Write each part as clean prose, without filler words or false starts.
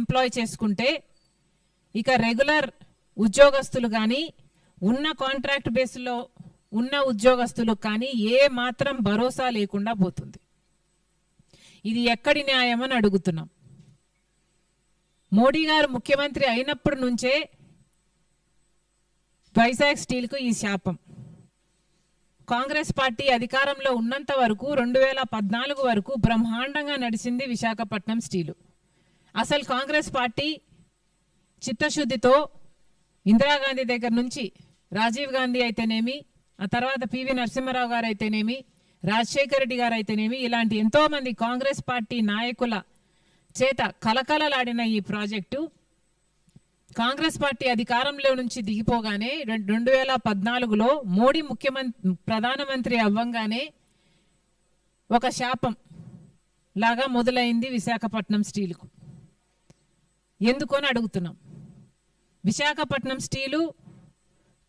Employee చేసుకుంటే ఇక regular ఉద్యోగస్తులు కానీ ఉన్న కాంట్రాక్ట్ బేస్లో ఉన్న ఉద్యోగస్తులకు కానీ ఏ మాత్రం భరోసా లేకుండా పోతుంది. ఇది ఎక్కడి న్యాయం అని అడుగుతున్నాం. మోడీ గారు ముఖ్యమంత్రి అయినప్పటి నుంచే వైజాగ్ స్టీల్కు ఈ శాపం. కాంగ్రెస్ పార్టీ అధికారంలో ఉన్నంత వరకు 2014 వరకు బ్రహ్మాండంగా నడిచింది విశాఖపట్నం స్టీలు. అసలు కాంగ్రెస్ పార్టీ చిత్తశుద్ధితో ఇందిరాగాంధీ దగ్గర నుంచి రాజీవ్ గాంధీ అయితేనేమి, ఆ తర్వాత పివి నరసింహారావు గారు అయితేనేమి, రాజశేఖర రెడ్డి గారు అయితేనేమి, ఇలాంటి ఎంతోమంది కాంగ్రెస్ పార్టీ నాయకుల చేత కలకలలాడిన ఈ ప్రాజెక్టు కాంగ్రెస్ పార్టీ అధికారంలో నుంచి దిగిపోగానే 2014లో మోడీ ప్రధానమంత్రి అవ్వంగానే ఒక శాపం లాగా మొదలైంది విశాఖపట్నం స్టీలుకు. ఎందుకని అడుగుతున్నాం. విశాఖపట్నం స్టీలు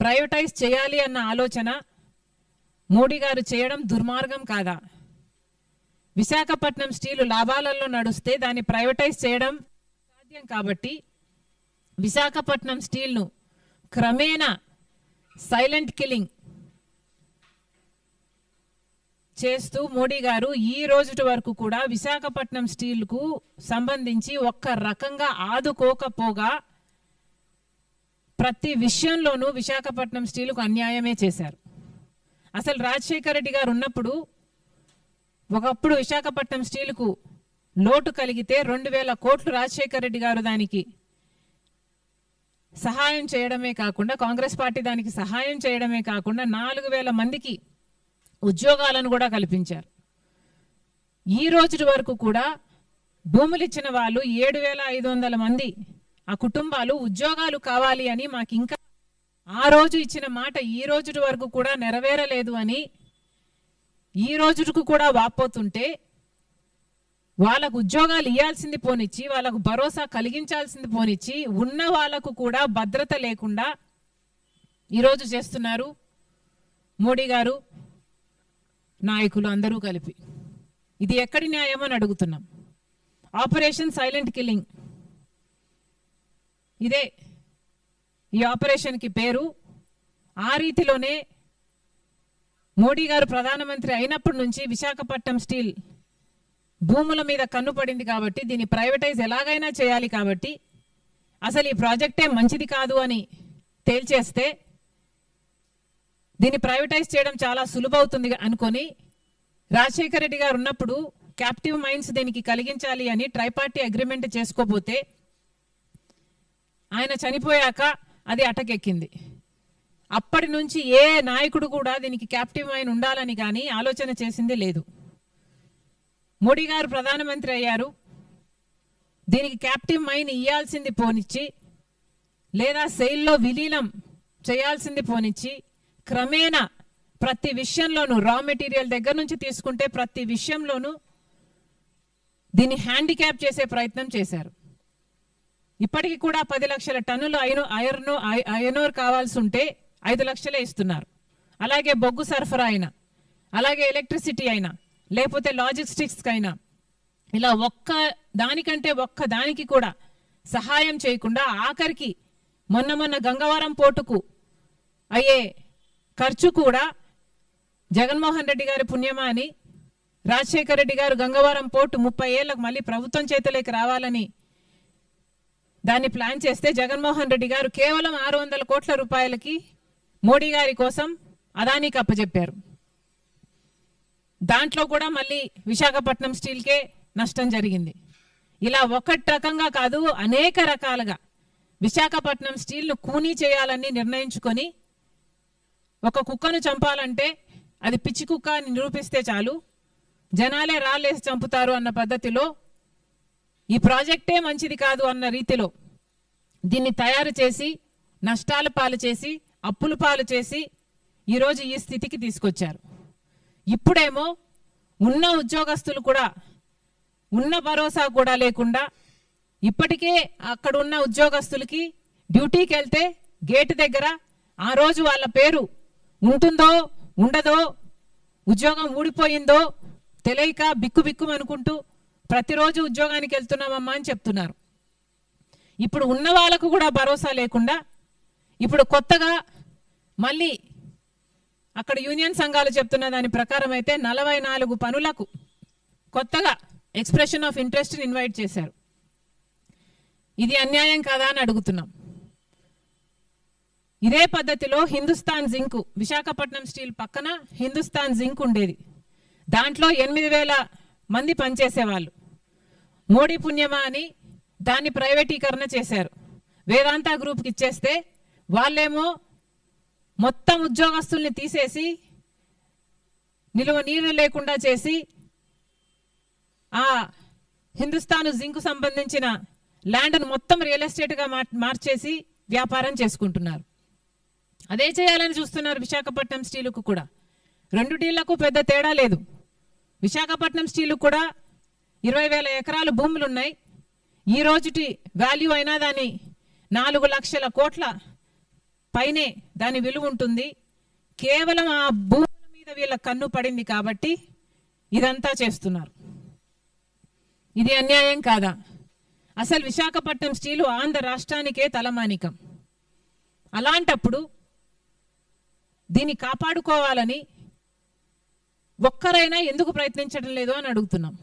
ప్రైవేటైజ్ చేయాలి అన్న ఆలోచన మోడీ గారు చేయడం దుర్మార్గం కాదా? విశాఖపట్నం స్టీలు లాభాలలో నడుస్తే దాన్ని ప్రైవేటైజ్ చేయడం సాధ్యం కాబట్టి విశాఖపట్నం స్టీల్ను క్రమేణా సైలెంట్ కిల్లింగ్ చేస్తూ మోడీ గారు ఈ రోజు వరకు కూడా విశాఖపట్నం స్టీల్కు సంబంధించి ఒక్క రకంగా ఆదుకోకపోగా ప్రతి విషయంలోనూ విశాఖపట్నం స్టీలుకు అన్యాయమే చేశారు. అసలు రాజశేఖర రెడ్డి గారు ఉన్నప్పుడు ఒకప్పుడు విశాఖపట్నం స్టీలుకు లోటు కలిగితే 2000 కోట్లు రాజశేఖర రెడ్డి గారు దానికి సహాయం చేయడమే కాకుండా, కాంగ్రెస్ పార్టీ దానికి సహాయం చేయడమే కాకుండా 4000 మందికి ఉద్యోగాలను కూడా కల్పించారు. ఈ రోజు వరకు కూడా భూములు ఇచ్చిన వాళ్ళు 7500 మంది ఆ కుటుంబాలు ఉద్యోగాలు కావాలి అని మాకు ఇంకా ఆ రోజు ఇచ్చిన మాట ఈ రోజు వరకు కూడా నెరవేరలేదు అని ఈ రోజుకు కూడా వాపోతుంటే వాళ్ళకు ఉద్యోగాలు ఇవ్వాల్సింది పోనిచ్చి, వాళ్ళకు భరోసా కలిగించాల్సింది పోనిచ్చి, ఉన్న వాళ్ళకు కూడా భద్రత లేకుండా ఈరోజు చేస్తున్నారు మోడీ గారు నాయకులు అందరూ కలిపి. ఇది ఎక్కడి న్యాయం అని అడుగుతున్నాం. ఆపరేషన్ సైలెంట్ కిల్లింగ్ ఇదే ఈ ఆపరేషన్కి పేరు. ఆ రీతిలోనే మోడీ గారు ప్రధానమంత్రి అయినప్పటి నుంచి విశాఖపట్నం స్టీల్ భూముల మీద కన్ను పడింది కాబట్టి దీన్ని ప్రైవేటైజ్ ఎలాగైనా చేయాలి కాబట్టి అసలు ఈ ప్రాజెక్టే మంచిది కాదు అని తేల్చేస్తే దీన్ని ప్రైవేటైజ్ చేయడం చాలా సులువవుతుంది అనుకొని రాజశేఖర రెడ్డి గారు ఉన్నప్పుడు క్యాప్టివ్ మైన్స్ దీనికి కలిగించాలి అని ట్రైపార్టీ అగ్రిమెంట్ చేసుకోపోతే ఆయన చనిపోయాక అది అటకెక్కింది. అప్పటి నుంచి ఏ నాయకుడు కూడా దీనికి క్యాప్టివ్ మైన్ ఉండాలని కానీ ఆలోచన చేసింది లేదు. మోడీ గారు ప్రధానమంత్రి అయ్యారు, దీనికి క్యాప్టివ్ మైన్ ఇవ్వాల్సింది పోనిచ్చి లేదా సెయిల్లో విలీనం చేయాల్సింది పోనిచ్చి క్రమేణా ప్రతి విషయంలోనూ రా మెటీరియల్ దగ్గర నుంచి తీసుకుంటే ప్రతి విషయంలోనూ దీన్ని హ్యాండిక్యాప్ చేసే ప్రయత్నం చేశారు. ఇప్పటికీ కూడా 10 లక్షల టన్నులు ఐరన్ కావాల్సి ఉంటే 5 లక్షలే ఇస్తున్నారు. అలాగే బొగ్గు సరఫరా అయినా, అలాగే ఎలక్ట్రిసిటీ అయినా, లేకపోతే లాజిస్టిక్స్ అయినా ఇలా ఒక్క దానికి కూడా సహాయం చేయకుండా ఆఖరికి మొన్న గంగవరం పోర్టుకు అయ్యే ఖర్చు కూడా జగన్మోహన్ రెడ్డి గారి పుణ్యమా అని రాజశేఖర రెడ్డి గారు గంగవరం పోర్టు 30 ఏళ్లకు మళ్ళీ ప్రభుత్వం చేతిలోకి రావాలని దాన్ని ప్లాన్ చేస్తే జగన్మోహన్ రెడ్డి గారు కేవలం 600 కోట్ల రూపాయలకి మోడీ గారి కోసం అదానికి అప్పచెప్పారు. దాంట్లో కూడా మళ్ళీ విశాఖపట్నం స్టీల్కే నష్టం జరిగింది. ఇలా ఒకటి రకంగా కాదు అనేక రకాలుగా విశాఖపట్నం స్టీల్ను కూనీ చేయాలని నిర్ణయించుకొని ఒక కుక్కను చంపాలంటే అది పిచ్చి కుక్క అని నిరూపిస్తే చాలు, జనాలే రాళ్ళేసి చంపుతారు అన్న పద్ధతిలో ఈ ప్రాజెక్టే మంచిది కాదు అన్న రీతిలో దీన్ని తయారు చేసి నష్టాల పాలు చేసి అప్పుల పాలు చేసి ఈరోజు ఈ స్థితికి తీసుకొచ్చారు. ఇప్పుడేమో ఉన్న ఉద్యోగస్తులు కూడా ఉన్న భరోసా కూడా లేకుండా ఇప్పటికే అక్కడ ఉన్న ఉద్యోగస్తులకి డ్యూటీకి వెళ్తే గేటు దగ్గర ఆ రోజు వాళ్ళ పేరు ఉంటుందో ఉండదో, ఉద్యోగం ఊడిపోయిందో తెలియక బిక్కు అనుకుంటూ ప్రతిరోజు ఉద్యోగానికి వెళ్తున్నామమ్మా అని చెప్తున్నారు. ఇప్పుడు ఉన్న వాళ్ళకు కూడా భరోసా లేకుండా ఇప్పుడు కొత్తగా మళ్ళీ అక్కడ యూనియన్ సంఘాలు చెప్తున్న దాని ప్రకారం అయితే 44 పనులకు కొత్తగా ఎక్స్ప్రెషన్ ఆఫ్ ఇంట్రెస్ట్ని ఇన్వైట్ చేశారు. ఇది అన్యాయం కాదా అని అడుగుతున్నాం. ఇదే పద్ధతిలో హిందుస్థాన్ జింక్, విశాఖపట్నం స్టీల్ పక్కన హిందుస్థాన్ జింక్ ఉండేది. దాంట్లో 8,000 మంది పనిచేసేవాళ్ళు. మోడీ పుణ్యమా అని దాన్ని ప్రైవేటీకరణ చేశారు. వేదాంత గ్రూప్కి ఇచ్చేస్తే వాళ్ళేమో మొత్తం ఉద్యోగస్తుల్ని తీసేసి నిలువ నీరు లేకుండా చేసి ఆ హిందుస్థాన్ జింక్ సంబంధించిన ల్యాండ్ను మొత్తం రియల్ ఎస్టేట్గా మార్చేసి వ్యాపారం చేసుకుంటున్నారు. అదే చేయాలని చూస్తున్నారు విశాఖపట్నం స్టీలుకు కూడా. 2 డీళ్లకు పెద్ద తేడా లేదు. విశాఖపట్నం స్టీలుకు కూడా 20,000 ఎకరాలు భూములు ఉన్నాయి. ఈ రోజుటి వాల్యూ అయినా దాని 4 లక్షల కోట్ల పైనే దాని విలువ ఉంటుంది. కేవలం ఆ భూముల మీద వీళ్ళ కన్ను పడింది కాబట్టి ఇదంతా చేస్తున్నారు. ఇది అన్యాయం కాదా? అసలు విశాఖపట్నం స్టీలు ఆంధ్ర రాష్ట్రానికే తలమానికం. అలాంటప్పుడు దీన్ని కాపాడుకోవాలని ఒక్కరైనా ఎందుకు ప్రయత్నించడం లేదు అని అడుగుతున్నాం.